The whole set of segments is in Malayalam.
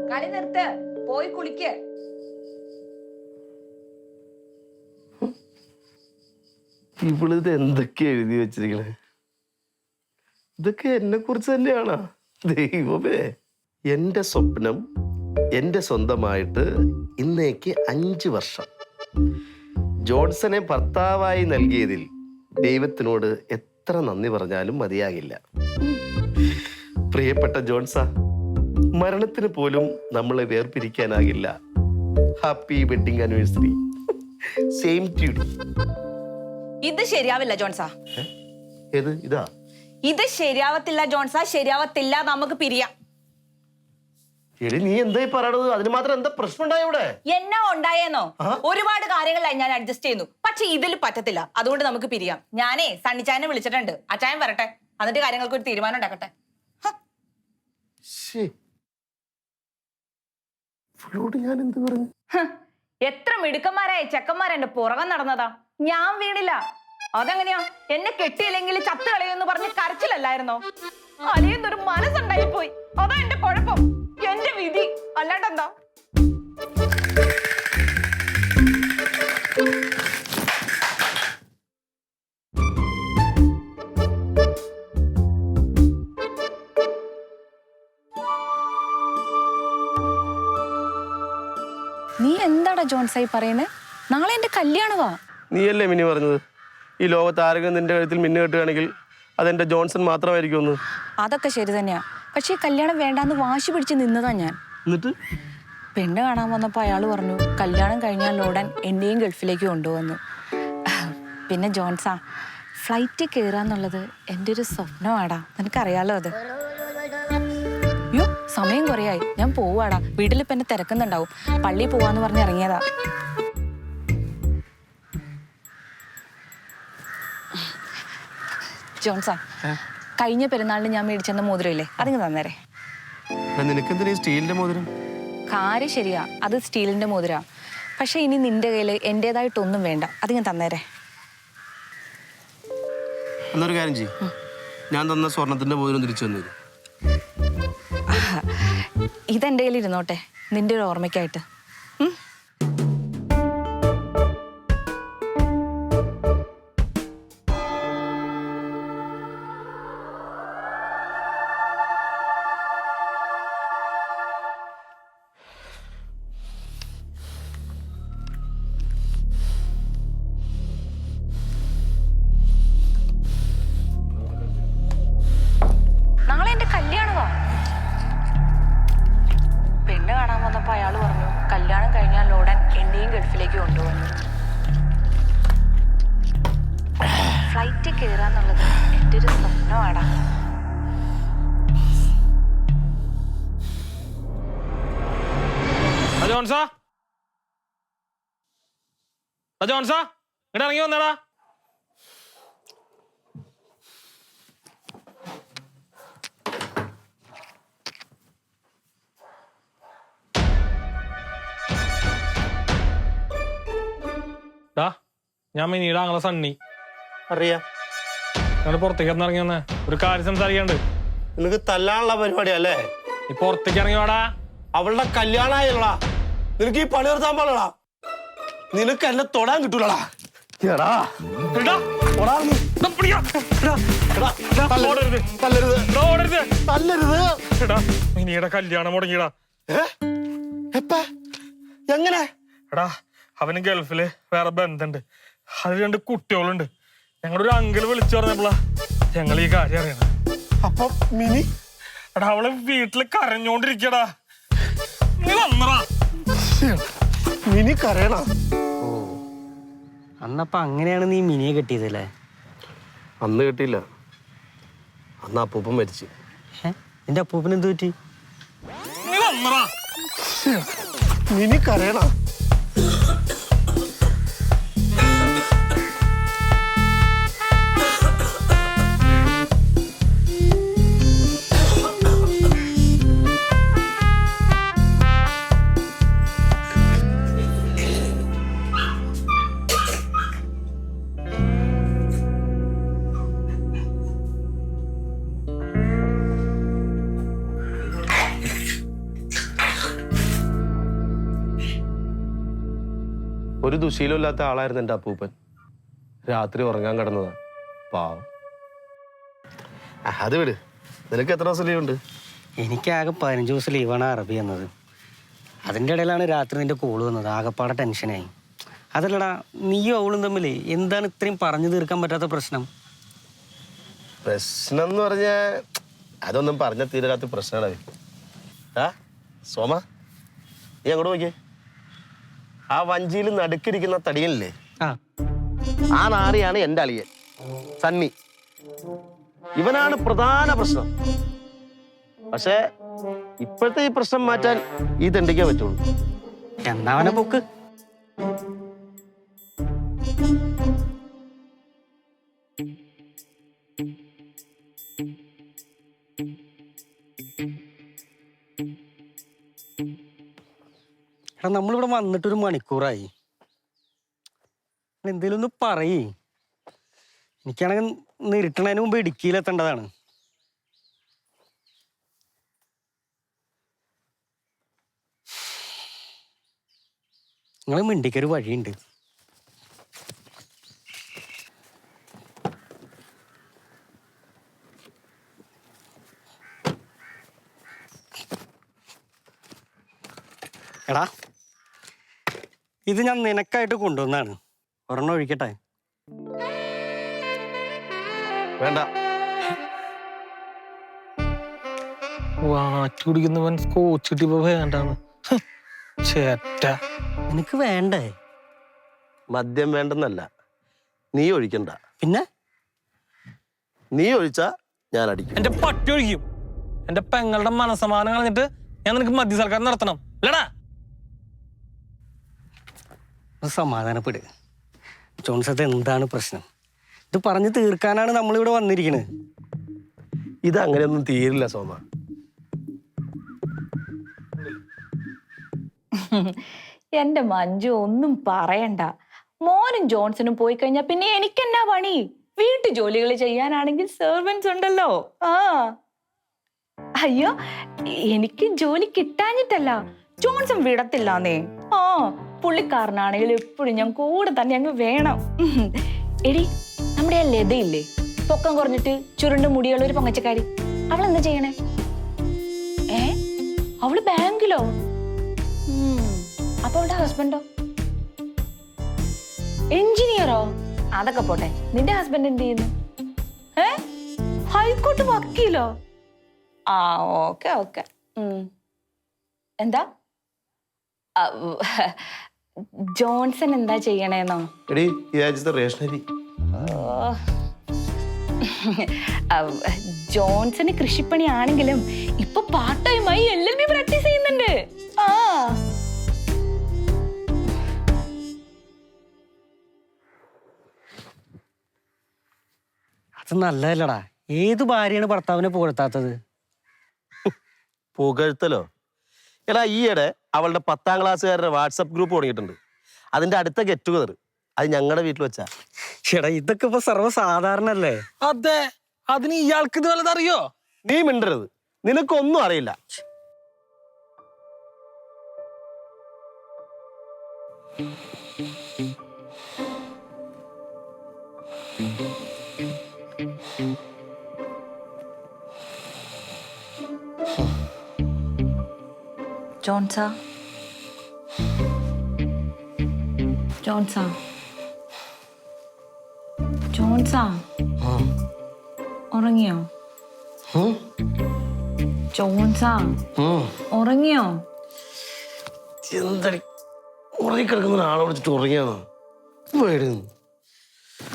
കളി നിർത്ത്, പോയി കുളിക്ക്. ഇവളിത് എന്തൊക്കെയാ എഴുതി വെച്ചിരിക്കണേ? ഇതൊക്കെ എന്നെ കുറിച്ച് തന്നെയാണോ? ദൈവമേ, എന്റെ സ്വപ്നം എന്റെ സ്വന്തമായിട്ട് ഇന്നേക്ക് 5 വർഷം ജോൺസനെ ഭർത്താവായി നൽകിയതിൽ ദൈവത്തിനോട് എത്ര നന്ദി പറഞ്ഞാലും മതിയാകില്ല. പ്രിയപ്പെട്ട ജോൺസ, മരണത്തിന് പോലും നമ്മളെ വേർപിരിക്കാനാകില്ല. Happy wedding anniversary. Same to you. ഇത് ശരിയാവില്ല ജോൺസാ. ഏത് ഇതാ? ഇത് ശരിയാവത്തില്ല ജോൺസാ, ശരിയാവത്തില്ല. നമുക്ക് പിരിയാം. എടി, നീ എന്തായി പറയണത്? അതിന് മാത്രം എന്താ പ്രശ്നം ഉണ്ടായ ഇവിടെ? എന്നാ ഉണ്ടായേന്നോ? ഒരുപാട് കാര്യങ്ങളായി ഞാൻ അഡ്ജസ്റ്റ് ചെയ്യുന്നു, പക്ഷെ ഇതിൽ പറ്റത്തില്ല. അതുകൊണ്ട് നമുക്ക് പിരിയാം. ഞാനേ സണ്ണിച്ചായനെ വിളിച്ചിട്ടുണ്ട്. അച്ചായൻ വരട്ടെ, എന്നിട്ട് കാര്യങ്ങൾക്ക് ഒരു തീരുമാനം ഉണ്ടാക്കട്ടെ. ഞാൻ എന്ത് പറഞ്ഞു? എത്ര മിടുക്കന്മാരായ ചെക്കന്മാർ എന്റെ പുറകെ നടന്നതാ. ഞാൻ വീണില്ല. അതെങ്ങനെയാ? എന്നെ കെട്ടിയില്ലെങ്കിൽ ചത്ത് കളയുമെന്ന് പറഞ്ഞ് കരച്ചിലല്ലായിരുന്നോ? അലിയെന്നൊരു മനസ്സുണ്ടായി പോയി. അതാ എന്റെ കുഴപ്പം, എന്റെ വിധി. അല്ലാണ്ടെന്താ? നീ എന്താടാ ജോൺസായി പറയുന്നേ? നാളെ എന്റെ കല്യാണവാ. നീയല്ലേ മിനി പറഞ്ഞത് ഈ ലോകത്ത് ആരെങ്കിലും നിന്റെ കഴുത്തിൽ മിന്നു കെട്ടുകയാണെങ്കിൽ അതെന്റെ ജോൺസൺ മാത്രമായിരിക്കും. അതൊക്കെ ശരി തന്നെയാ, പക്ഷെ ഈ കല്യാണം വേണ്ടാന്ന് വാശി പിടിച്ച് നിന്നതാ ഞാൻ. എന്നിട്ട് പെണ്ണ് കാണാൻ വന്നപ്പോൾ അയാൾ പറഞ്ഞു കല്യാണം കഴിഞ്ഞാൽ ഉടൻ എന്നെയും ഗൾഫിലേക്ക് കൊണ്ടുവന്നു. പിന്നെ ജോൺസാ, ഫ്ലൈറ്റ് കയറാന്നുള്ളത് എൻ്റെ ഒരു സ്വപ്നമാടാ. നിനക്കറിയാലോ അത്. അയ്യോ, സമയം കുറേയായി, ഞാൻ പോവാടാ. വീട്ടിലിപ്പം എന്നെ തിരക്കുന്നുണ്ടാവും. പള്ളിയിൽ പോവാന്ന് പറഞ്ഞ് ഇറങ്ങിയതാ. ജോൺസാ, കഴിഞ്ഞ പെരുന്നാളിന് ഞാൻ മേടിച്ചെന്ന മോതിരമില്ലേ, അതിങ്ങ് തന്നേരെ. നിനക്കെന്തിനാ സ്റ്റീലിന്റെ മോതിരം? കാര്യം ശരിയാ, അത് സ്റ്റീലിന്റെ മോതിരാ. പക്ഷെ ഇനി നിന്റെ കയ്യിൽ എന്റേതായിട്ടൊന്നും വേണ്ട, അതിങ്ങ് തന്നേരെ. എന്നൊരു കാര്യം ചെയ്യും, ഞാൻ തന്ന സ്വർണത്തിന്റെ മോതിരം തിരിച്ചു തന്നു. ഇതെന്റെ കയ്യിൽ ഇരുന്നോട്ടെ, നിന്റെ ഒരു ഓർമ്മയ്ക്കായിട്ട്. നാളെ എന്റെ കല്യാണമാ. പെണ്ണ് കാണാൻ വന്നപ്പോ അയാൾ പറഞ്ഞു കല്യാണം കഴിഞ്ഞാൽ ഉടൻ എന്നെയും ഗൾഫിലേക്ക് കൊണ്ടുപോകുന്നു. ഫ്ലൈറ്റ് കയറാന്നുള്ളത് എൻ്റെ ഒരു സ്വപ്നമാടാ. ജോൺസാ, ജോൺസാ, ഇങ്ങോട്ട് ഇറങ്ങി വന്നേടാ. ഞാൻ മിനിയുടെ ആങ്ങളെ സണ്ണി. അറിയാം. ഞങ്ങള് പുറത്തേക്ക് ഇറങ്ങി വന്നേ, ഒരു കാര്യം സംസാരിക്കാണ്ട്. നിനക്ക് തല്ലാനുള്ള പരിപാടിയല്ലേ? നീ പുറത്തേക്ക് ഇറങ്ങി വാടാ. അവളുടെ കല്യാണമായില്ലടാ, നിനക്ക് ഈ പണി നിർത്താൻ പാടില്ലടാ. നിനക്ക് എന്നെ തൊടാൻ കിട്ടൂലടാ. എടാ എടാ, തൊടാന്ന്. എടാ, പിടിക്കാ. എടാ, എടാ, ഓടരുത്. തല്ലരുത്, എടാ, ഓടരുത്. തല്ലരുത്. എടാ, മിനിയുടെ കല്യാണം മുടങ്ങിയടാ. എപ്പ എങ്ങനെ? എടാ, അവന് ഗൾഫില് വേറെ ബന്ധമുണ്ട്. അത് 2 കുട്ടികളുണ്ട്. ഞങ്ങളുടെ ഒരു അങ്കിള് വിളിച്ചു പറഞ്ഞപ്പോളാ ഞങ്ങൾ ഈ കാര്യം അറിയണം. അപ്പൊ മിനി? എടാ, അവള് വീട്ടില് കരഞ്ഞോണ്ടിരിക്കടാ. നീ വന്നടാ. മിനി കരയണ? ഓ, അന്നപ്പോ അങ്ങനെയാണ് നീ മിനിയെ കെട്ടിയതല്ലേ? അന്ന് കിട്ടിയില്ല, അന്ന് അപ്പൂപ്പൻ മരിച്ചു. നിന്റെ അപ്പൂപ്പന് എന്ത് പറ്റി? നീ വന്നടാ. മിനി കരയണ? ഒരു ദുശീലമില്ലാത്ത ആളായിരുന്നു എൻ്റെ അപ്പൂപ്പൻ. രാത്രി ഉറങ്ങാൻ കിടന്നതാ, പാവം. അത് വിട്. നിനക്ക് എത്ര ദിവസം ലീവ് ഉണ്ട്? എനിക്കാകെ 15 ദിവസം ലീവാണ് അറബി എന്നത്. അതിൻ്റെ ഇടയിലാണ് രാത്രി നിന്റെ കോള് വന്നത്. ആകെപ്പാടെ ടെൻഷനായി. അതല്ലടാ, നീയും അവളും തമ്മിൽ എന്താണ് ഇത്രയും പറഞ്ഞു തീർക്കാൻ പറ്റാത്ത പ്രശ്നം? പ്രശ്നം എന്ന് പറഞ്ഞാൽ അതൊന്നും പറഞ്ഞ തീരാത്ത പ്രശ്നമാണ്. ആ സോമ, നീ അങ്ങോട്ട് നോക്കിയേ. ആ വഞ്ചിയിൽ നടുക്കിരിക്കുന്ന തടിയനില്ലേ, ആ നാറിയാണ് എൻ്റെ അളിയൻ സണ്ണി. ഇവനാണ് പ്രധാന പ്രശ്നം. പക്ഷേ ഇപ്പോഴത്തെ ഈ പ്രശ്നം മാറ്റാൻ ഈ തെണ്ടിക്കേ പറ്റുള്ളൂ. എന്നാ അവനെ പൊക്ക്. എടാ, നമ്മളിവിടെ വന്നിട്ടൊരു മണിക്കൂറായി. എന്തേലും ഒന്ന് പറയേ. എനിക്കാണെങ്കിൽ ഇരുട്ടണതിന് മുമ്പ് ഇടുക്കിയിലെത്തേണ്ടതാണ്. നിങ്ങൾ മിണ്ടിക്കൊരു വഴിയുണ്ട്. എടാ, ഇത് ഞാൻ നിനക്കായിട്ട് കൊണ്ടുവന്നാണ്. ഒരെണ്ണം ഒഴിക്കട്ടെ? വേണ്ട. വാച്ചു കുടിക്കുന്നവൻ സ്കോച്ചിട്ടിപ്പോ വേണ്ടാന്ന്. ചേറ്റ. നിനക്ക് വേണ്ടേ? മദ്യം വേണ്ടെന്നല്ല, നീ ഒഴിക്കണ്ട. പിന്നെ നീ ഒഴിച്ചാ ഞാൻ അടിക്കും. എന്റെ പട്ടി ഒഴിക്കും. എന്റെ പെങ്ങളുടെ മനസ്സമാനം കളഞ്ഞിട്ട് ഞാൻ നിനക്ക് മദ്യസൽക്കാരം നടത്തണം അല്ലടാ. സമാധാനപ്പെട് ജോൺസത്തെ. എന്താണ് പ്രശ്നം? ഇത് പറഞ്ഞു തീർക്കാനാണ് നമ്മളിവിടെ വന്നിരിക്കുന്നത്. ഇത് അങ്ങനെയൊന്നും തീരില്ല സോമ. എന്റെ മഞ്ജു ഒന്നും പറയണ്ട. മോനും ജോൺസണും പോയി കഴിഞ്ഞാൽ പിന്നെ എനിക്കെന്നാ പണി? വീട്ടു ജോലികൾ ചെയ്യാനാണെങ്കിൽ സെർവൻസ് ഉണ്ടല്ലോ. ആ അയ്യോ, എനിക്ക് ജോലി കിട്ടാഞ്ഞിട്ടല്ല, ജോൺസൺ വിടത്തില്ലാന്നേ. ആ പുള്ളിക്കാരനാണെങ്കിൽ എപ്പോഴും ഞാൻ കൂടെ തന്നെ അങ്ങ് വേണം. എടി, നമ്മുടെ ആ ലതയില്ലേ, പൊക്കം കുറഞ്ഞിട്ട് ചുരുണ്ട് മുടിയുള്ള ഒരു പൊങ്ങച്ചക്കാരി, അവളെന്താ ചെയ്യണേ? അവള് ബാങ്കിലോ? അപ്പൊ അവളുടെ ഹസ്ബൻഡോ? എഞ്ചിനീയറോ? അതൊക്കെ പോട്ടെ, നിന്റെ ഹസ്ബൻഡ് എന്ത് ചെയ്യുന്നു? ഹൈക്കോർട്ട് വക്കീലോ? ആ ഓക്കെ ഓക്കെ. എന്താ ജോൺസൺ എന്താ ചെയ്യണേന്നോ? എടി, ഈ ആഴ്ചത്തെ റേഷനരി. ജോൺസന് കൃഷിപ്പണി ആണെങ്കിലും ഇപ്പൊ പാർട്ട് ടൈമായി LLB പ്രാക്ടീസ് ചെയ്യുന്നുണ്ട്. ആ അത് നല്ലതല്ലടാ. ഏത് ഭാര്യയാണ് ഭർത്താവിനെ പുകഴ്ത്താത്തത്? പുകഴ്ത്തലോ? എടാ, ഈയിടെ അവളുടെ 10ാം ക്ലാസ്സുകാരുടെ വാട്സപ്പ് ഗ്രൂപ്പ് തുടങ്ങിയിട്ടുണ്ട്. അതിന്റെ അടുത്ത ഗെറ്റ് ടുഗദർ അത് ഞങ്ങളുടെ വീട്ടിൽ വെച്ചാ. ചേട്ടാ, ഇതൊക്കെ ഇപ്പൊ സർവ്വസാധാരണ അല്ലേ? അതെ, അതിന് ഇയാൾക്ക് ഇത് വല്ലതറിയോ? നീ മിണ്ടരുത്, നിനക്കൊന്നും അറിയില്ല. ജോൺസാ ജോൺസാ ജോൺസാ ഉറങ്ങിയോ? ജോൺസാ ഉറങ്ങിയോ? എന്താ ഉറങ്ങിക്കിടക്കുന്ന ആളെ വിളിച്ചിട്ട് ഉറങ്ങിയാണോ?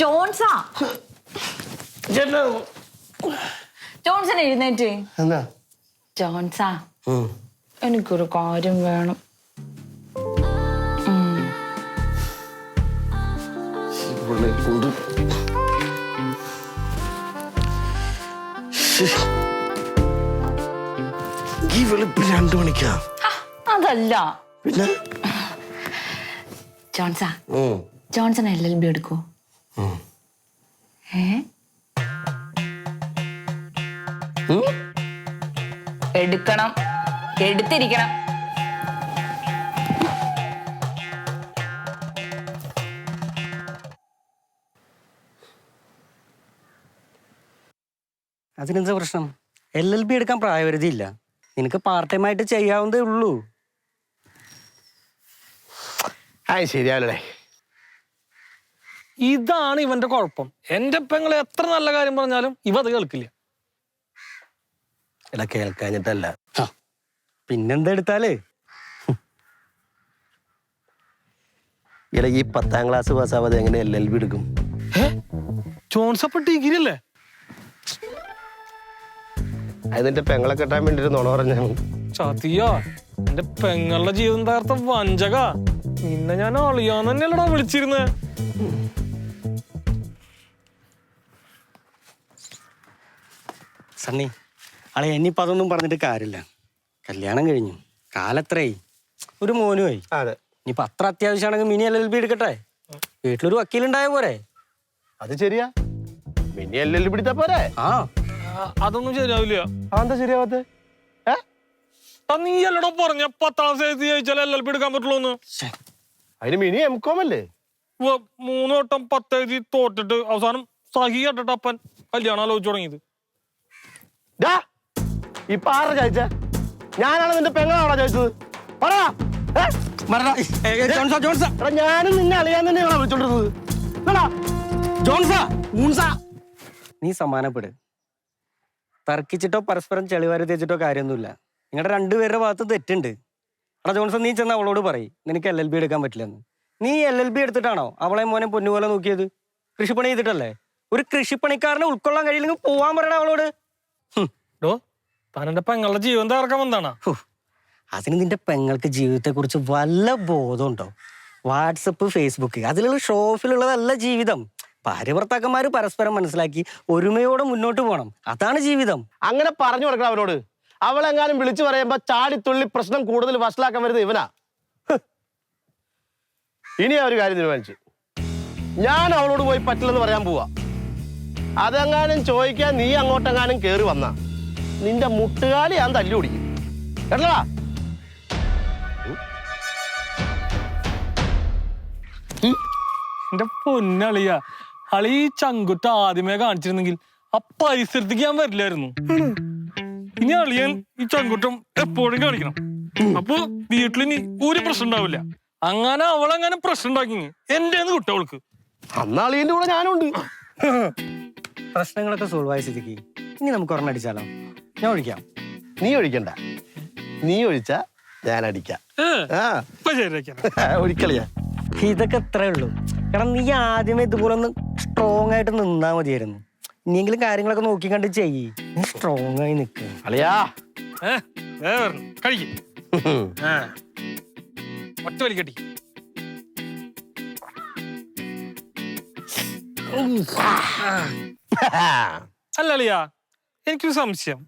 ജോൺസാ ജോൺസൺ എഴുന്നേറ്റ്. എന്താ ജോൺസാ എനിക്കൊരു കാര്യം വേണം. ഈ വെളുപ്പിൽ 2 മണിക്കാ? അതല്ല പിന്നെ ജോൺസാ ജോൺസൺ LLB എടുക്കോ? എടുക്കണം, എടുത്തിരിക്കണം. അതിനെന്താ പ്രശ്നം? LLB എടുക്കാൻ പ്രായപരിധി ഇല്ല. നിനക്ക് പാർട്ട് ടൈം ആയിട്ട് ചെയ്യാവുന്നതേ ഉള്ളൂ. ശരിയാലേ. ഇതാണ് ഇവന്റെ കുഴപ്പം. എന്റെ പെങ്ങളെ എത്ര നല്ല കാര്യം പറഞ്ഞാലും ഇവ അത് കേൾക്കില്ല. എടാ കേൾക്കാഞ്ഞിട്ടല്ല. പിന്നെന്താ എടുത്താലേ? എടാ ഈ 10ാം ക്ലാസ് പാസ്സാവാതെ എങ്ങനെ LLB എടുക്കും? ജോൺസ് അപ്പൊ ഡിഗ്രി അല്ലേ? അത് നിന്റെ പെങ്ങളെ കെട്ടാൻ വേണ്ടിട്ട് നുണ പറഞ്ഞാണ്. ചതിയാ, എന്റെ പെങ്ങളുടെ ജീവിതം തകർത്ത വഞ്ചക. നിന്നെ ഞാൻ അളിയാന്ന് തന്നെയല്ലടാ വിളിച്ചിരുന്നേ. സണ്ണി ആളെ ഇനിയിപ്പോൾ അതൊന്നും പറഞ്ഞിട്ട് കാര്യമില്ല. കല്യാണം കഴിഞ്ഞു, കാലത്രയായി, ഒരു മോനുമായി. അതെ. ഇനിയിപ്പോൾ അത്ര അത്യാവശ്യമാണെങ്കിൽ മിനി LLB എടുക്കട്ടെ. വീട്ടിലൊരു വക്കീലുണ്ടായ പോരെ? അത് ശരിയാ, മിനി LLB എടുത്താ പോരെ? അതൊന്നും ശരിയാവില്ല. എന്താ ശരിയാവാത്ത? നീ അല്ലടോ പറഞ്ഞ 10ാം ക്ലാസ് ജയിച്ചാൽ LLB എടുക്കാൻ പറ്റുള്ളൂ. അതിന് മിനി MCOM അല്ലേ? 3 വട്ടം 10 എഴുതി തോറ്റിട്ട് അവസാനം സഹി കേട്ടിട്ട് അപ്പൻ കല്യാണം ആലോചിച്ചു തുടങ്ങിയത്. ഇപ്പൊ ആരാ ചോദിച്ച? ഞാനാണ് നിന്റെ പെങ്ങളാണോ ചോദിച്ചത്? ഞാനും നിന്നെ അളിയാൻ തന്നെയാണോ വിളിച്ചോണ്ടിരുന്നത്? നീ സമാനപ്പെട്. തർക്കിച്ചിട്ടോ പരസ്പരം ചെളിവാരി തേച്ചിട്ടോ കാര്യമൊന്നുമില്ല. നിങ്ങളുടെ രണ്ടുപേരുടെ ഭാഗത്ത് തെറ്റുണ്ട്. എടാ ജോൺസൺ, നീ ചെന്ന് അവളോട് പറയും നിനക്ക് LLB എടുക്കാൻ പറ്റില്ലെന്ന്. നീ LLB എടുത്തിട്ടാണോ അവളെ മോനെ പൊന്നുപോലെ നോക്കിയത്? കൃഷിപ്പണി ചെയ്തിട്ടല്ലേ? ഒരു കൃഷിപ്പണിക്കാരനെ ഉൾക്കൊള്ളാൻ കഴിയില്ലെങ്കിൽ പോവാൻ പറയണ അവളോട്. താനെന്റെ പെങ്ങളുടെ ജീവൻ തകർക്കാൻ വന്നാണ്. അതിന് നിന്റെ പെങ്ങൾക്ക് ജീവിതത്തെക്കുറിച്ച് വല്ല ബോധമുണ്ടോ? വാട്സപ്പ്, ഫേസ്ബുക്ക്, അതിലുള്ള ഷോ ഓഫിലുള്ളതല്ല ജീവിതം. ഭാര്യ ഭർത്താക്കന്മാര് പരസ്പരം മനസ്സിലാക്കി ഒരുമയോടെ മുന്നോട്ട് പോകണം. അതാണ് ജീവിതം. അങ്ങനെ പറഞ്ഞു കൊടുക്കണം അവരോട്. അവളെങ്ങാനും വിളിച്ചു പറയുമ്പോ ചാടിത്തുള്ളി പ്രശ്നം കൂടുതൽ വഷളാക്കാൻ വരുന്നത് ഇവനാ. ഇനി ആ ഒരു കാര്യം തീരുമാനിച്ചു. ഞാൻ അവളോട് പോയി പറ്റില്ലെന്ന് പറയാൻ പോവാ. അതെങ്ങാനും ചോദിക്കാൻ നീ അങ്ങോട്ടെങ്ങാനും കേറി വന്നാ നിന്റെ മുട്ടുകാലി ഞാൻ തല്ലി ഓടിക്കും. കേട്ടടാ? എന്റെ പൊന്നളിയ, അളി ഈ ചങ്കുറ്റ ആദ്യമേ കാണിച്ചിരുന്നെങ്കിൽ ആ പരിസരത്തേക്ക് ഞാൻ വരില്ലായിരുന്നു. ഇനി അളിയൻ ഈ ചങ്കുറ്റം എപ്പോഴും കാണിക്കണം. അപ്പൊ വീട്ടിലിനി ഒരു പ്രശ്നം ഉണ്ടാവില്ല. അങ്ങനെ അവളെങ്ങനെ പ്രശ്നം ഉണ്ടാക്കി എന്റെ കുട്ടി അവൾക്ക്. അന്ന് അളിയന്റെ കൂടെ ഞാനുണ്ട്. പ്രശ്നങ്ങളൊക്കെ സോൾവ് ആയ സ്ഥിതിക്ക് ഇനി നമുക്ക് ഒരെണ്ണം അടിച്ചാലോ? ഞാൻ ഒഴിക്കാം. നീ ഒഴിക്കണ്ട, നീ ഒഴിച്ചാ ഞാൻ അടിക്കാം. ഒഴിക്കളിയാ. ഇതൊക്കെ എത്രേ ഉള്ളൂ. കാരണം നീ ആദ്യമേ ഇതുപോലെ ഒന്ന് സ്ട്രോങ് ആയിട്ട് നിന്നാ മതിയായിരുന്നു. ഇനിയെങ്കിലും കാര്യങ്ങളൊക്കെ നോക്കി കണ്ട് ചെയ്യ്. നീ സ്ട്രോങ് ആയി നിൽക്കുക. അളിയാ കഴിക്കും ഒറ്റ വലിക്കട്ടി. അല്ല അളിയാ, എനിക്കൊരു സംശയം.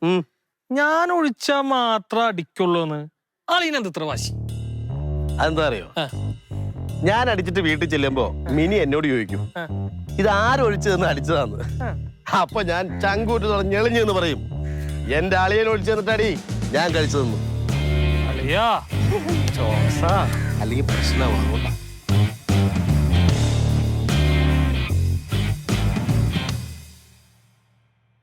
ഞാൻ ഒഴിച്ചാ മാത്രം അടിക്കുള്ളൂന്ന് അളിയനെന്ത് ഇത്ര വാശി? അതെന്താ അറിയോ? ഞാൻ അടിച്ചിട്ട് വീട്ടിൽ ചെല്ലുമ്പോ മിനി എന്നോട് ചോദിക്കും ഇത് ആരൊഴിച്ചതെന്ന് അടിച്ചതാന്ന്. അപ്പൊ ഞാൻ ചങ്കൂറ്റ് ഞെളിഞ്ഞെന്ന് പറയും. എന്റെ അളിയൻ ഒഴിച്ചു തന്നിട്ടടി ഞാൻ കഴിച്ചു തന്നു. അളിയാ അല്ലെങ്കിൽ പ്രശ്നമാകും.